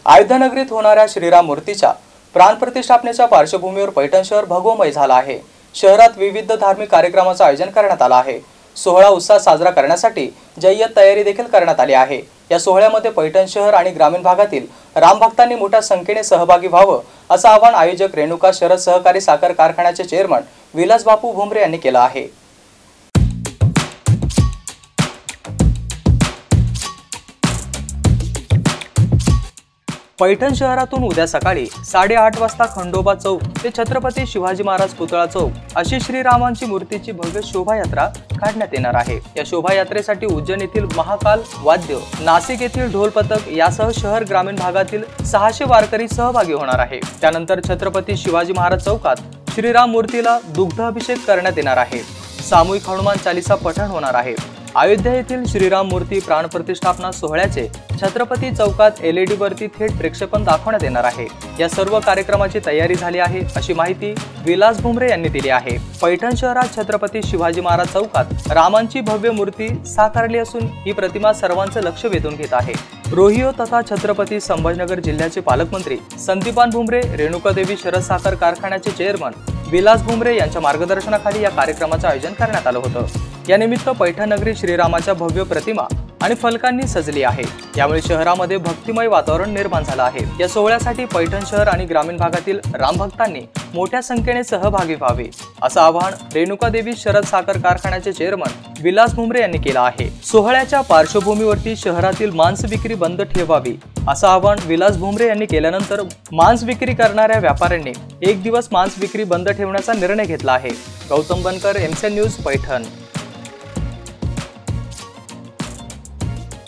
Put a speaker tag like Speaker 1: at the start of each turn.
Speaker 1: अयोध्यानगरीत होणाऱ्या श्रीराम मूर्तीच्या प्राणप्रतिष्ठापनेच्या पार्श्वभूमीवर पैठण शहर भगवमय झाला आहे। शहरात विविध धार्मिक कार्यक्रमांचे आयोजन करण्यात आले आहे। सोहळा उत्साहात साजरा करण्यासाठी जय्यत तयारी देखील करण्यात आली आहे। या सोहळ्यामध्ये पैठण शहर आणि ग्रामीण भागातील रामभक्तांनी मोठ्या संख्येने सहभागी व्हावं असं आवाहन आयोजक रेणुका शरद सहकारी साखर कारखान्याचे चेअरमन विलास बापू भुमरे यांनी केलं आहे। पैठण शहरातून उद्या सकाळी 8:30 वाजता खंडोबा चौक ते छत्रपती शिवाजी महाराज पुतळा चौक अशी श्रीरामांची मूर्तीची भव्य शोभायात्रा काढण्यात येणार आहे। या शोभायात्रेसाठी उज्जैन येथील महाकाल वाद्य, नाशिक येथील ढोल पथक यासह शहर ग्रामीण भागातील 600 वारकरी सहभागी होणार आहे। त्यानंतर छत्रपती शिवाजी महाराज चौकात श्रीराम मूर्तीला दुग्धाभिषेक करण्यात येणार आहे। सामूहिक हनुमान चालीसा पठण होणार आहे। अयोध्या येथील श्रीराम मूर्ती प्राणप्रतिष्ठापना सोहळ्याचे छत्रपती चौकात LED वरती थेट प्रक्षेपण दाखवण्यात येणार आहे। या सर्व कार्यक्रमाची तयारी झाली आहे अशी माहिती विलास भुमरे यांनी दिली आहे। पैठण शहरात छत्रपती शिवाजी महाराज चौकात रामांची भव्य मूर्ती साकारली असून ही प्रतिमा सर्वांचे लक्ष वेधून घेत आहे। रोहियो तथा छत्रपती संभाजीनगर जिल्ह्याचे पालकमंत्री संदीपान भुमरे, रेणुकादेवी शरद साखर कारखान्याचे चेअरमन विलास भुमरे यांच्या मार्गदर्शनाखाली या कार्यक्रमाचे आयोजन करण्यात आलं होतं। या निमित्त पैठण नगरी श्रीरामाच्या भव्य प्रतिमा आणि फलकांनी सजली आहे। यामुळे शहरामध्ये भक्तिमय वातावरण निर्माण झालं आहे। या सोहळ्यासाठी पैठण शहर आणि ग्रामीण भागातील रामभक्तांनी मोठ्या संख्येने सहभागी व्हावे असं आवाहन रेणुकादेवी शरद साखर कारखान्याचे चेअरमन विलास भुमरे यांनी केलं आहे। सोहळ्याच्या पार्श्वभूमीवरती शहरातील मांस विक्री बंद ठेवावी असं आवाहन विलास भुमरे यांनी केल्यानंतर मांस विक्री करणाऱ्या व्यापाऱ्यांनी 1 दिवस मांस विक्री बंद ठेवण्याचा निर्णय घेतला आहे। गौतम बनकर, MCN न्यूज, पैठण।